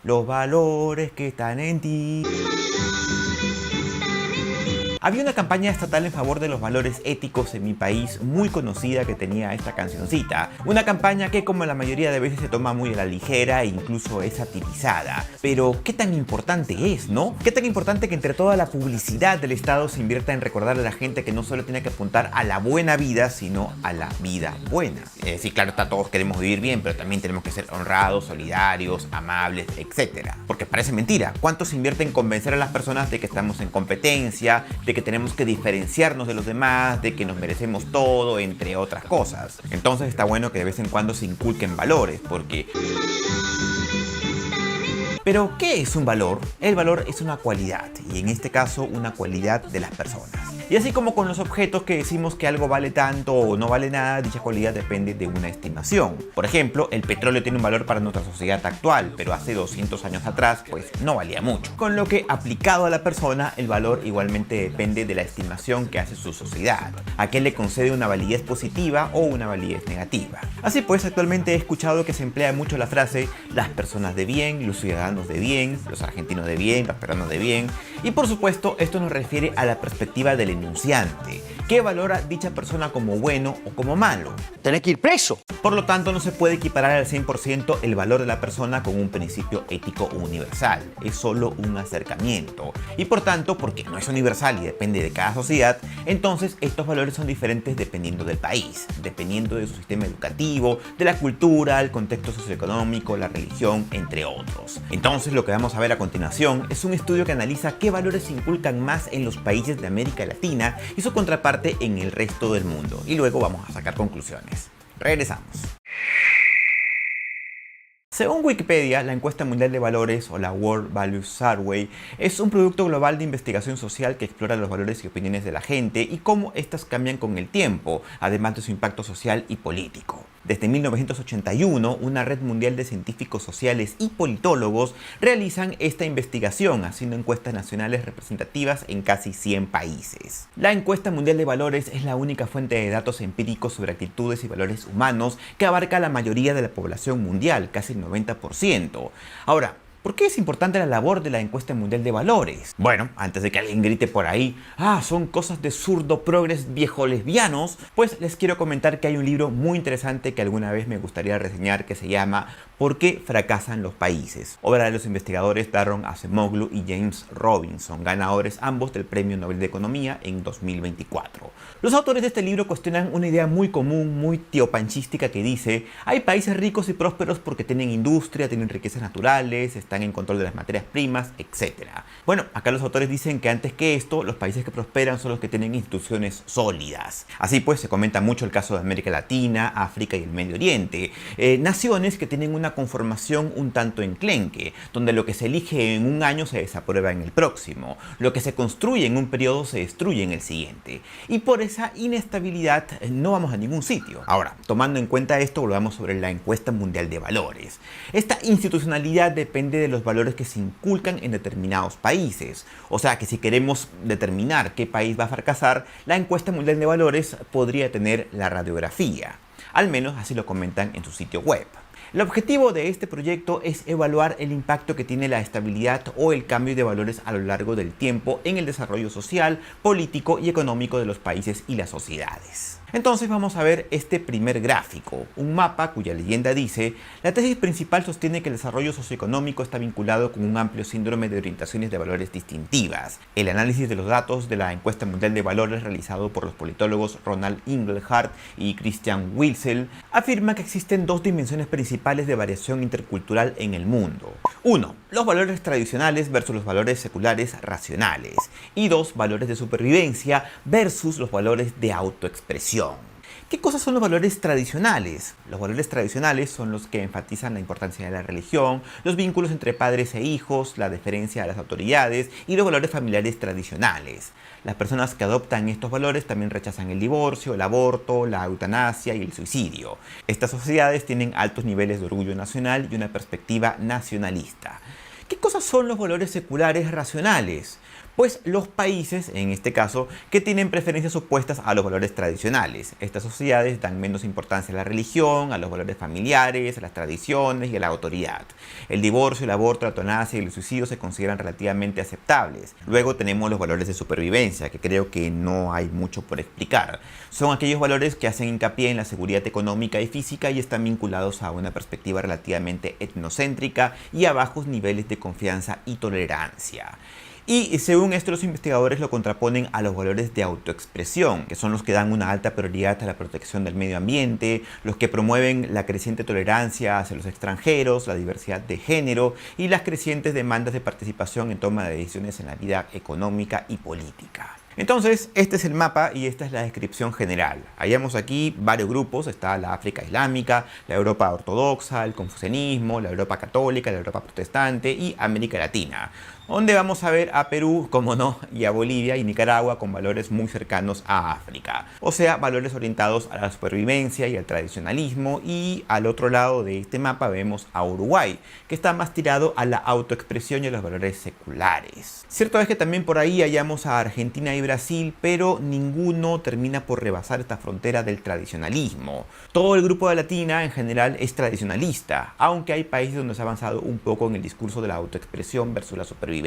Los valores que están en ti. Había una campaña estatal en favor de los valores éticos en mi país muy conocida que tenía esta cancioncita. Una campaña que, como la mayoría de veces, se toma muy a la ligera e incluso es satirizada. Pero ¿qué tan importante es, no? ¿Qué tan importante que entre toda la publicidad del Estado se invierta en recordarle a la gente que no solo tiene que apuntar a la buena vida, sino a la vida buena? Sí, claro, todos queremos vivir bien, pero también tenemos que ser honrados, solidarios, amables, etc. Porque parece mentira. ¿Cuánto se invierte en convencer a las personas de que estamos en competencia, de que tenemos que diferenciarnos de los demás, de que nos merecemos todo, entre otras cosas? Entonces está bueno que de vez en cuando se inculquen valores, porque... Pero, ¿qué es un valor? El valor es una cualidad, y en este caso una cualidad de las personas. Y así como con los objetos que decimos que algo vale tanto o no vale nada, dicha cualidad depende de una estimación. Por ejemplo, el petróleo tiene un valor para nuestra sociedad actual, pero hace 200 años atrás, pues no valía mucho. Con lo que, aplicado a la persona, el valor igualmente depende de la estimación que hace su sociedad. ¿A qué le concede una validez positiva o una validez negativa? Así pues, actualmente he escuchado que se emplea mucho la frase las personas de bien, los ciudadanos de bien, los argentinos de bien, los peruanos de bien. Y por supuesto, esto nos refiere a la perspectiva del enunciante. ¿Qué valora dicha persona como bueno o como malo? Tenés que ir preso. Por lo tanto, no se puede equiparar al 100% el valor de la persona con un principio ético universal. Es solo un acercamiento. Y por tanto, porque no es universal y depende de cada sociedad, entonces estos valores son diferentes dependiendo del país, dependiendo de su sistema educativo, de la cultura, el contexto socioeconómico, la religión, entre otros. Entonces, lo que vamos a ver a continuación es un estudio que analiza qué valores se inculcan más en los países de América Latina y su contraparte en el resto del mundo. Y luego vamos a sacar conclusiones. Regresamos. Según Wikipedia, la encuesta mundial de valores o la World Values Survey es un producto global de investigación social que explora los valores y opiniones de la gente y cómo éstas cambian con el tiempo, además de su impacto social y político. Desde 1981, una red mundial de científicos sociales y politólogos realizan esta investigación, haciendo encuestas nacionales representativas en casi 100 países. La encuesta mundial de valores es la única fuente de datos empíricos sobre actitudes y valores humanos que abarca a la mayoría de la población mundial, casi el 90%. Ahora, ¿por qué es importante la labor de la encuesta mundial de valores? Bueno, antes de que alguien grite por ahí, son cosas de zurdo progres viejo lesbianos, pues les quiero comentar que hay un libro muy interesante que alguna vez me gustaría reseñar que se llama ¿Por qué fracasan los países? Obra de los investigadores Daron Acemoglu y James Robinson, ganadores ambos del Premio Nobel de Economía en 2024. Los autores de este libro cuestionan una idea muy común, muy teopanchística que dice: hay países ricos y prósperos porque tienen industria, tienen riquezas naturales, están en control de las materias primas, etc. Bueno, acá los autores dicen que antes que esto, los países que prosperan son los que tienen instituciones sólidas. Así pues, se comenta mucho el caso de América Latina, África y el Medio Oriente. Naciones que tienen una conformación un tanto enclenque, donde lo que se elige en un año se desaprueba en el próximo, lo que se construye en un periodo se destruye en el siguiente. Y por esa inestabilidad no vamos a ningún sitio. Ahora, tomando en cuenta esto, volvamos sobre la encuesta mundial de valores. Esta institucionalidad depende de los valores que se inculcan en determinados países. O sea que si queremos determinar qué país va a fracasar, la encuesta mundial de valores podría tener la radiografía. Al menos así lo comentan en su sitio web. El objetivo de este proyecto es evaluar el impacto que tiene la estabilidad o el cambio de valores a lo largo del tiempo en el desarrollo social, político y económico de los países y las sociedades. Entonces vamos a ver este primer gráfico, un mapa cuya leyenda dice: la tesis principal sostiene que el desarrollo socioeconómico está vinculado con un amplio síndrome de orientaciones de valores distintivas. El análisis de los datos de la encuesta mundial de valores realizado por los politólogos Ronald Inglehart y Christian Witzel afirma que existen dos dimensiones principales de variación intercultural en el mundo. 1. Los valores tradicionales versus los valores seculares racionales. Y 2. Valores de supervivencia versus los valores de autoexpresión. ¿Qué cosas son los valores tradicionales? Los valores tradicionales son los que enfatizan la importancia de la religión, los vínculos entre padres e hijos, la deferencia a las autoridades y los valores familiares tradicionales. Las personas que adoptan estos valores también rechazan el divorcio, el aborto, la eutanasia y el suicidio. Estas sociedades tienen altos niveles de orgullo nacional y una perspectiva nacionalista. ¿Qué cosas son los valores seculares racionales? Pues los países, en este caso, que tienen preferencias opuestas a los valores tradicionales. Estas sociedades dan menos importancia a la religión, a los valores familiares, a las tradiciones y a la autoridad. El divorcio, el aborto, la eutanasia y el suicidio se consideran relativamente aceptables. Luego tenemos los valores de supervivencia, que creo que no hay mucho por explicar. Son aquellos valores que hacen hincapié en la seguridad económica y física y están vinculados a una perspectiva relativamente etnocéntrica y a bajos niveles de confianza y tolerancia. Y según esto, los investigadores lo contraponen a los valores de autoexpresión, que son los que dan una alta prioridad a la protección del medio ambiente, los que promueven la creciente tolerancia hacia los extranjeros, la diversidad de género y las crecientes demandas de participación en toma de decisiones en la vida económica y política. Entonces, este es el mapa y esta es la descripción general. Hallamos aquí varios grupos, está la África islámica, la Europa ortodoxa, el confucianismo, la Europa católica, la Europa protestante y América Latina, donde vamos a ver a Perú, como no, y a Bolivia y Nicaragua con valores muy cercanos a África. O sea, valores orientados a la supervivencia y al tradicionalismo, y al otro lado de este mapa vemos a Uruguay, que está más tirado a la autoexpresión y a los valores seculares. Cierto es que también por ahí hallamos a Argentina y Brasil, pero ninguno termina por rebasar esta frontera del tradicionalismo. Todo el grupo de Latina en general es tradicionalista, aunque hay países donde se ha avanzado un poco en el discurso de la autoexpresión versus la supervivencia.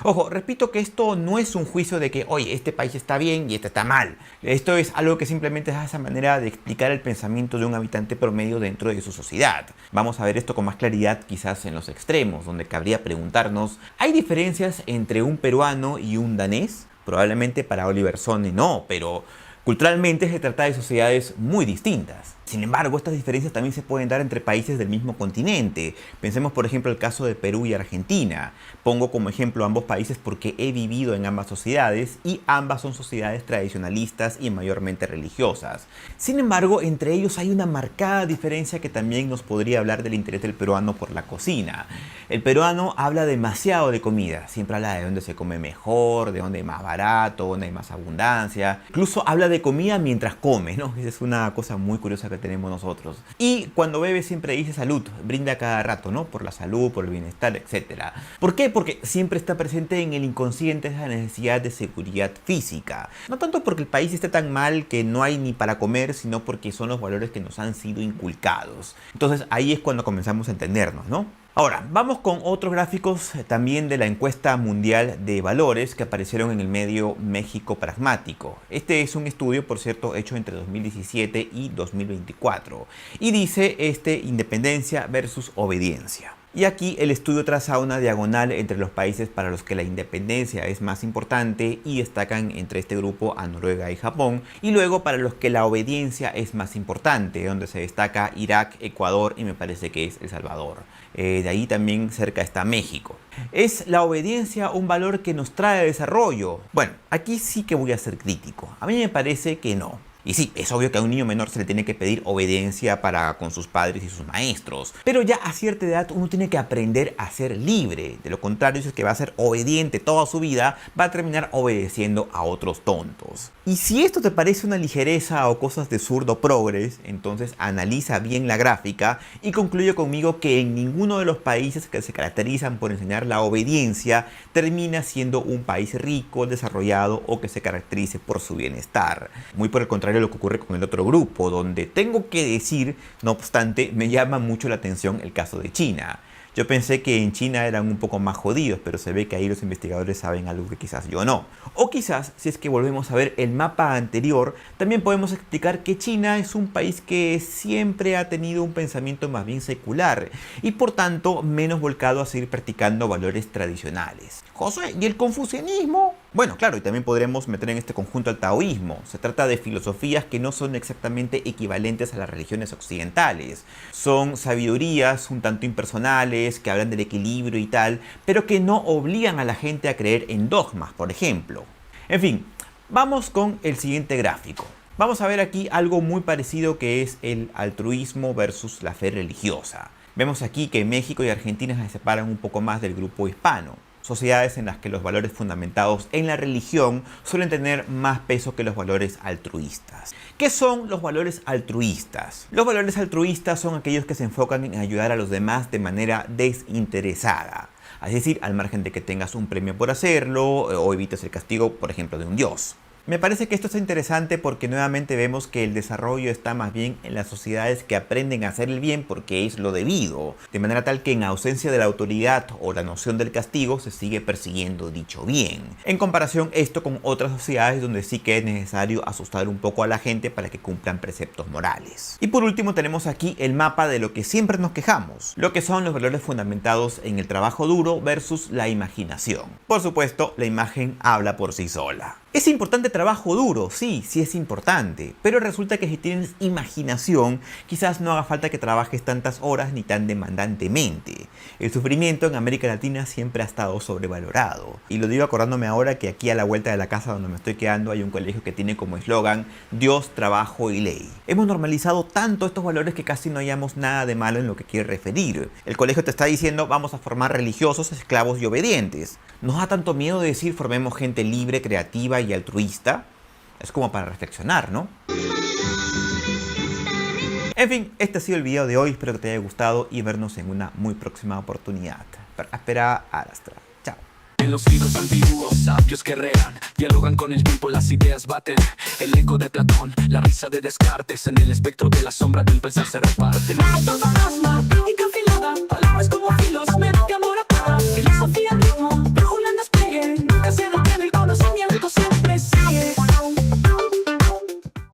Ojo, repito que esto no es un juicio de que, oye, este país está bien y este está mal. Esto es algo que simplemente es esa manera de explicar el pensamiento de un habitante promedio dentro de su sociedad. Vamos a ver esto con más claridad quizás en los extremos, donde cabría preguntarnos, ¿hay diferencias entre un peruano y un danés? Probablemente para Oliver Sone no, pero culturalmente se trata de sociedades muy distintas. Sin embargo, estas diferencias también se pueden dar entre países del mismo continente. Pensemos, por ejemplo, el caso de Perú y Argentina. Pongo como ejemplo ambos países porque he vivido en ambas sociedades y ambas son sociedades tradicionalistas y mayormente religiosas. Sin embargo, entre ellos hay una marcada diferencia que también nos podría hablar del interés del peruano por la cocina. El peruano habla demasiado de comida. Siempre habla de dónde se come mejor, de dónde hay más barato, dónde hay más abundancia. Incluso habla de comida mientras come, ¿no? Esa es una cosa muy curiosa que tenemos nosotros. Y cuando bebe siempre dice salud, brinda cada rato, ¿no? Por la salud, por el bienestar, etc. ¿Por qué? Porque siempre está presente en el inconsciente esa necesidad de seguridad física. No tanto porque el país esté tan mal que no hay ni para comer, sino porque son los valores que nos han sido inculcados. Entonces ahí es cuando comenzamos a entendernos, ¿no? Ahora, vamos con otros gráficos también de la encuesta mundial de valores que aparecieron en el medio México Pragmático. Este es un estudio, por cierto, hecho entre 2017 y 2024. Y dice independencia versus obediencia. Y aquí el estudio traza una diagonal entre los países para los que la independencia es más importante y destacan entre este grupo a Noruega y Japón, y luego para los que la obediencia es más importante, donde se destaca Irak, Ecuador y me parece que es El Salvador. De ahí también cerca está México. ¿Es la obediencia un valor que nos trae desarrollo? Bueno, aquí sí que voy a ser crítico. A mí me parece que no. Y sí, es obvio que a un niño menor se le tiene que pedir obediencia para con sus padres y sus maestros. Pero ya a cierta edad uno tiene que aprender a ser libre. De lo contrario, si es que va a ser obediente toda su vida, va a terminar obedeciendo a otros tontos. Y si esto te parece una ligereza o cosas de zurdo progres, entonces analiza bien la gráfica y concluye conmigo que en ninguno de los países que se caracterizan por enseñar la obediencia termina siendo un país rico, desarrollado o que se caracterice por su bienestar. Muy por el contrario, lo que ocurre con el otro grupo, donde tengo que decir, no obstante, me llama mucho la atención el caso de China. Yo pensé que en China eran un poco más jodidos, pero se ve que ahí los investigadores saben algo que quizás yo no. O quizás, si es que volvemos a ver el mapa anterior, también podemos explicar que China es un país que siempre ha tenido un pensamiento más bien secular y por tanto menos volcado a seguir practicando valores tradicionales. José, ¿y el confucianismo? Bueno, claro, y también podremos meter en este conjunto al taoísmo. Se trata de filosofías que no son exactamente equivalentes a las religiones occidentales. Son sabidurías un tanto impersonales, que hablan del equilibrio y tal, pero que no obligan a la gente a creer en dogmas, por ejemplo. En fin, vamos con el siguiente gráfico. Vamos a ver aquí algo muy parecido que es el altruismo versus la fe religiosa. Vemos aquí que México y Argentina se separan un poco más del grupo hispano. Sociedades en las que los valores fundamentados en la religión suelen tener más peso que los valores altruistas. ¿Qué son los valores altruistas? Los valores altruistas son aquellos que se enfocan en ayudar a los demás de manera desinteresada. Es decir, al margen de que tengas un premio por hacerlo o evites el castigo, por ejemplo, de un dios. Me parece que esto es interesante porque nuevamente vemos que el desarrollo está más bien en las sociedades que aprenden a hacer el bien porque es lo debido, de manera tal que en ausencia de la autoridad o la noción del castigo se sigue persiguiendo dicho bien. En comparación esto con otras sociedades donde sí que es necesario asustar un poco a la gente para que cumplan preceptos morales. Y por último tenemos aquí el mapa de lo que siempre nos quejamos, lo que son los valores fundamentados en el trabajo duro versus la imaginación. Por supuesto, la imagen habla por sí sola. ¿Es importante trabajo duro? Sí, sí es importante, pero resulta que si tienes imaginación, quizás no haga falta que trabajes tantas horas ni tan demandantemente. El sufrimiento en América Latina siempre ha estado sobrevalorado. Y lo digo acordándome ahora que aquí a la vuelta de la casa donde me estoy quedando hay un colegio que tiene como eslogan Dios, trabajo y ley. Hemos normalizado tanto estos valores que casi no hallamos nada de malo en lo que quiere referir. El colegio te está diciendo vamos a formar religiosos, esclavos y obedientes. ¿Nos da tanto miedo decir formemos gente libre, creativa y altruista? Es como para reflexionar, ¿no? En fin, este ha sido el video de hoy. Espero que te haya gustado y vernos en una muy próxima oportunidad. Espera, hasta. Chao. En los libros antiguos, sabios guerrean, dialogan con el tiempo, las ideas baten. El eco de Platón, la risa de Descartes, en el espectro de la sombra del pensar se reparten.